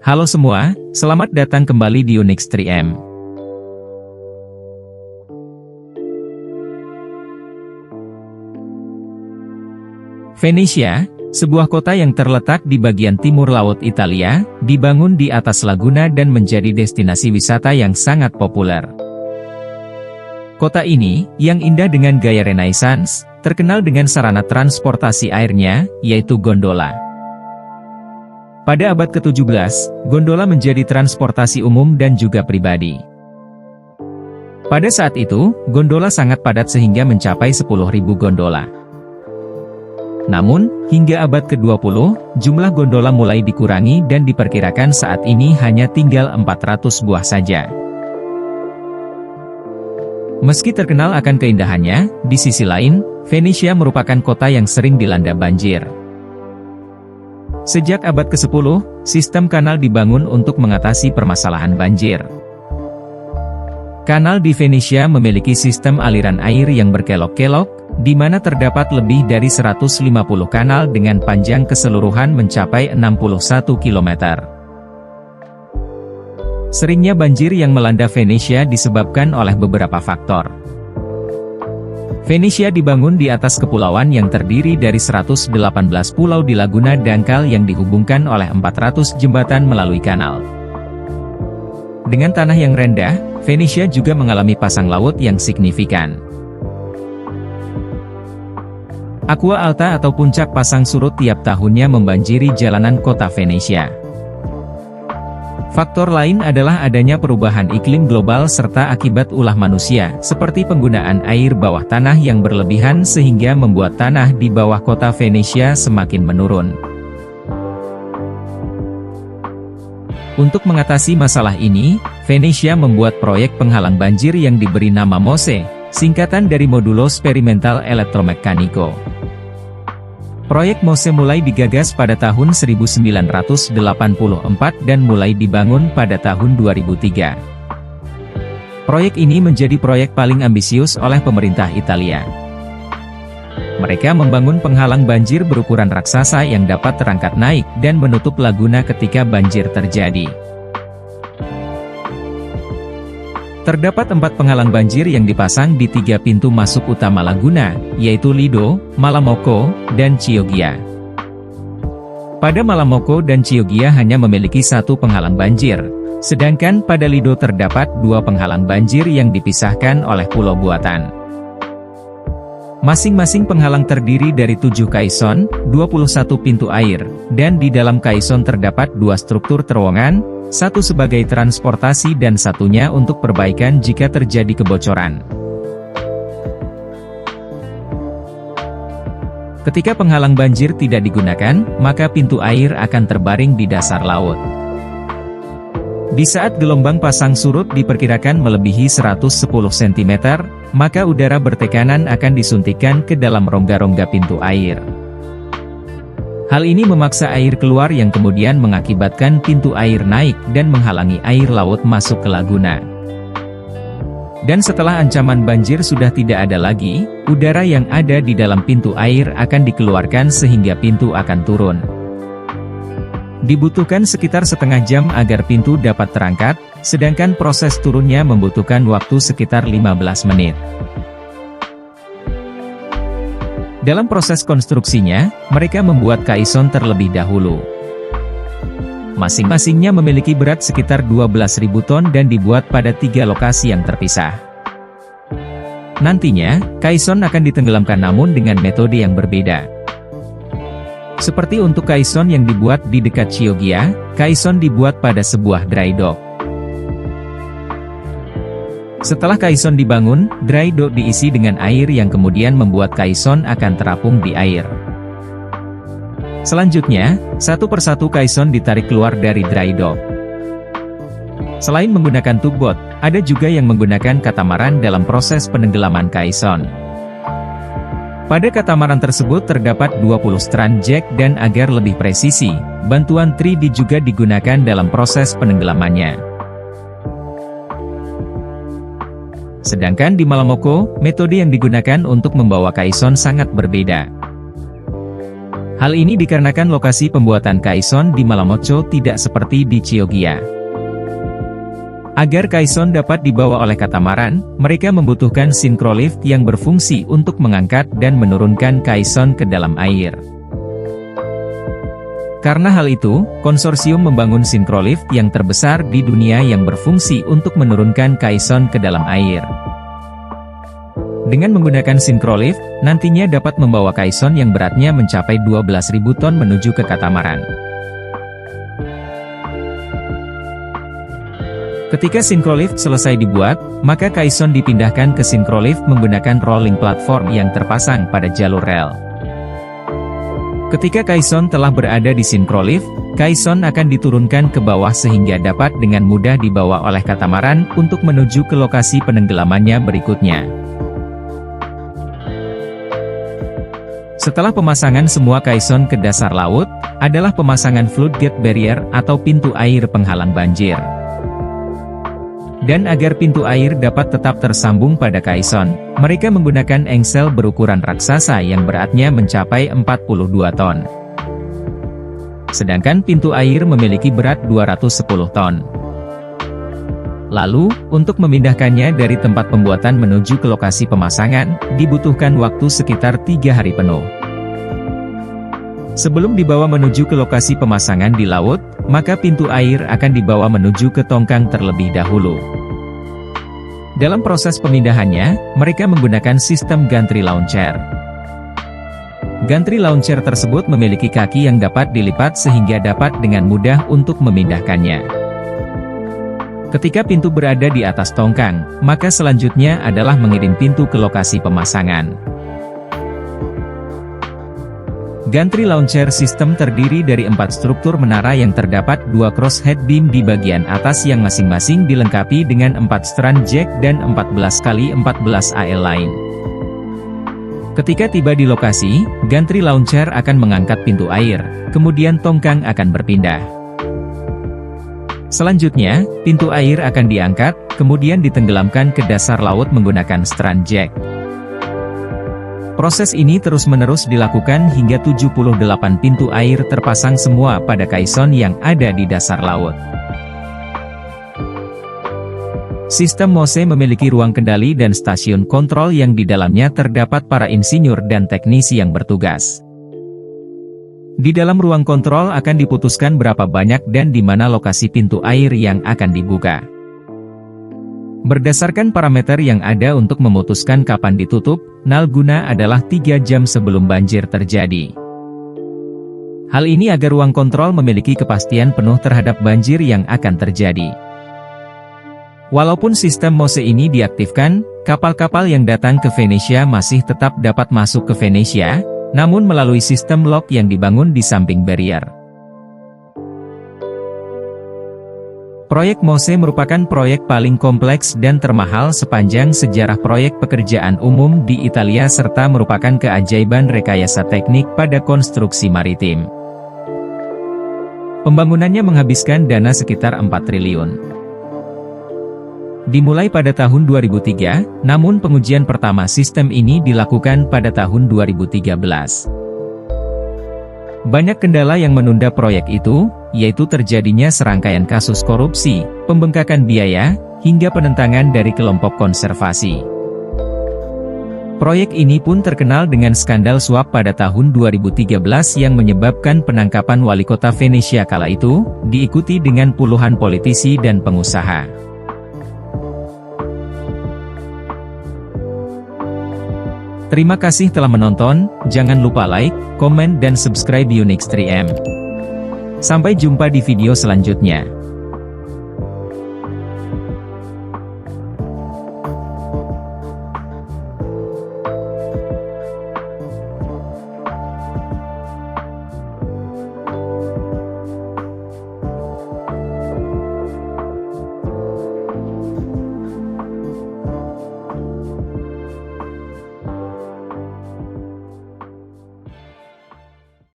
Halo semua, selamat datang kembali di Unix 3M. Venetia, sebuah kota yang terletak di bagian timur laut Italia, dibangun di atas laguna dan menjadi destinasi wisata yang sangat populer. Kota ini, yang indah dengan gaya Renaissance, terkenal dengan sarana transportasi airnya, yaitu gondola. Pada abad ke-17, gondola menjadi transportasi umum dan juga pribadi. Pada saat itu, gondola sangat padat sehingga mencapai 10.000 gondola. Namun, hingga abad ke-20, jumlah gondola mulai dikurangi dan diperkirakan saat ini hanya tinggal 400 buah saja. Meski terkenal akan keindahannya, di sisi lain, Venetia merupakan kota yang sering dilanda banjir. Sejak abad ke-10, sistem kanal dibangun untuk mengatasi permasalahan banjir. Kanal di Venetia memiliki sistem aliran air yang berkelok-kelok, di mana terdapat lebih dari 150 kanal dengan panjang keseluruhan mencapai 61 km. Seringnya banjir yang melanda Venetia disebabkan oleh beberapa faktor. Venetia dibangun di atas kepulauan yang terdiri dari 118 pulau di laguna dangkal yang dihubungkan oleh 400 jembatan melalui kanal. Dengan tanah yang rendah, Venetia juga mengalami pasang laut yang signifikan. Aqua Alta atau puncak pasang surut tiap tahunnya membanjiri jalanan kota Venetia. Faktor lain adalah adanya perubahan iklim global serta akibat ulah manusia, seperti penggunaan air bawah tanah yang berlebihan sehingga membuat tanah di bawah kota Venetia semakin menurun. Untuk mengatasi masalah ini, Venetia membuat proyek penghalang banjir yang diberi nama MOSE, singkatan dari Modulo Sperimental Elettromeccanico. Proyek MOSE mulai digagas pada tahun 1984 dan mulai dibangun pada tahun 2003. Proyek ini menjadi proyek paling ambisius oleh pemerintah Italia. Mereka membangun penghalang banjir berukuran raksasa yang dapat terangkat naik dan menutup laguna ketika banjir terjadi. Terdapat 4 penghalang banjir yang dipasang di 3 pintu masuk utama laguna, yaitu Lido, Malamocco, dan Chioggia. Pada Malamocco dan Chioggia hanya memiliki 1 penghalang banjir, sedangkan pada Lido terdapat 2 penghalang banjir yang dipisahkan oleh pulau buatan. Masing-masing penghalang terdiri dari 7 kaisson, 21 pintu air, dan di dalam kaisson terdapat 2 struktur terowongan, 1 sebagai transportasi dan satunya untuk perbaikan jika terjadi kebocoran. Ketika penghalang banjir tidak digunakan, maka pintu air akan terbaring di dasar laut. Di saat gelombang pasang surut diperkirakan melebihi 110 cm, maka udara bertekanan akan disuntikkan ke dalam rongga-rongga pintu air. Hal ini memaksa air keluar yang kemudian mengakibatkan pintu air naik dan menghalangi air laut masuk ke laguna. Dan setelah ancaman banjir sudah tidak ada lagi, udara yang ada di dalam pintu air akan dikeluarkan sehingga pintu akan turun. Dibutuhkan sekitar setengah jam agar pintu dapat terangkat, sedangkan proses turunnya membutuhkan waktu sekitar 15 menit. Dalam proses konstruksinya, mereka membuat kaisson terlebih dahulu. Masing-masingnya memiliki berat sekitar 12.000 ton dan dibuat pada 3 lokasi yang terpisah. Nantinya, kaisson akan ditenggelamkan namun dengan metode yang berbeda. Seperti untuk kaisson yang dibuat di dekat Chioggia, kaisson dibuat pada sebuah dry dock. Setelah kaisson dibangun, dry dock diisi dengan air yang kemudian membuat kaisson akan terapung di air. Selanjutnya, satu persatu kaisson ditarik keluar dari dry dock. Selain menggunakan tugboat, ada juga yang menggunakan katamaran dalam proses penenggelaman kaisson. Pada katamaran tersebut terdapat 20 strand jack dan agar lebih presisi, bantuan 3D juga digunakan dalam proses penenggelamannya. Sedangkan di Malamocco, metode yang digunakan untuk membawa kaisson sangat berbeda. Hal ini dikarenakan lokasi pembuatan kaison di Malamocho tidak seperti di Chioggia. Agar kaison dapat dibawa oleh katamaran, mereka membutuhkan sinkrolift yang berfungsi untuk mengangkat dan menurunkan kaison ke dalam air. Karena hal itu, konsorsium membangun sinkrolift yang terbesar di dunia yang berfungsi untuk menurunkan kaison ke dalam air. Dengan menggunakan sinkrolift, nantinya dapat membawa kaison yang beratnya mencapai 12.000 ton menuju ke katamaran. Ketika sinkrolift selesai dibuat, maka kaison dipindahkan ke sinkrolift menggunakan rolling platform yang terpasang pada jalur rel. Ketika kaison telah berada di sinkrolift, kaison akan diturunkan ke bawah sehingga dapat dengan mudah dibawa oleh katamaran untuk menuju ke lokasi penenggelamannya berikutnya. Setelah pemasangan semua kaison ke dasar laut, adalah pemasangan floodgate barrier atau pintu air penghalang banjir. Dan agar pintu air dapat tetap tersambung pada kaison, mereka menggunakan engsel berukuran raksasa yang beratnya mencapai 42 ton. Sedangkan pintu air memiliki berat 210 ton. Lalu, untuk memindahkannya dari tempat pembuatan menuju ke lokasi pemasangan, dibutuhkan waktu sekitar 3 hari penuh. Sebelum dibawa menuju ke lokasi pemasangan di laut, maka pintu air akan dibawa menuju ke tongkang terlebih dahulu. Dalam proses pemindahannya, mereka menggunakan sistem gantry launcher. Gantry launcher tersebut memiliki kaki yang dapat dilipat sehingga dapat dengan mudah untuk memindahkannya. Ketika pintu berada di atas tongkang, maka selanjutnya adalah mengirim pintu ke lokasi pemasangan. Gantry launcher system terdiri dari 4 struktur menara yang terdapat 2 cross head beam di bagian atas yang masing-masing dilengkapi dengan 4 strand jack dan 14x14 AL line. Ketika tiba di lokasi, gantry launcher akan mengangkat pintu air, kemudian tongkang akan berpindah. Selanjutnya, pintu air akan diangkat, kemudian ditenggelamkan ke dasar laut menggunakan strand jack. Proses ini terus-menerus dilakukan hingga 78 pintu air terpasang semua pada kaison yang ada di dasar laut. Sistem MOSE memiliki ruang kendali dan stasiun kontrol yang di dalamnya terdapat para insinyur dan teknisi yang bertugas. Di dalam ruang kontrol akan diputuskan berapa banyak dan di mana lokasi pintu air yang akan dibuka. Berdasarkan parameter yang ada untuk memutuskan kapan ditutup, nal guna adalah 3 jam sebelum banjir terjadi. Hal ini agar ruang kontrol memiliki kepastian penuh terhadap banjir yang akan terjadi. Walaupun sistem MOSE ini diaktifkan, kapal-kapal yang datang ke Venesia masih tetap dapat masuk ke Venesia, namun melalui sistem lock yang dibangun di samping barrier. Proyek MOSE merupakan proyek paling kompleks dan termahal sepanjang sejarah proyek pekerjaan umum di Italia serta merupakan keajaiban rekayasa teknik pada konstruksi maritim. Pembangunannya menghabiskan dana sekitar 4 triliun. Dimulai pada tahun 2003, namun pengujian pertama sistem ini dilakukan pada tahun 2013. Banyak kendala yang menunda proyek itu, yaitu terjadinya serangkaian kasus korupsi, pembengkakan biaya, hingga penentangan dari kelompok konservasi. Proyek ini pun terkenal dengan skandal suap pada tahun 2013 yang menyebabkan penangkapan wali kota Venesia kala itu, diikuti dengan puluhan politisi dan pengusaha. Terima kasih telah menonton, jangan lupa like, komen dan subscribe Unix 3M. Sampai jumpa di video selanjutnya.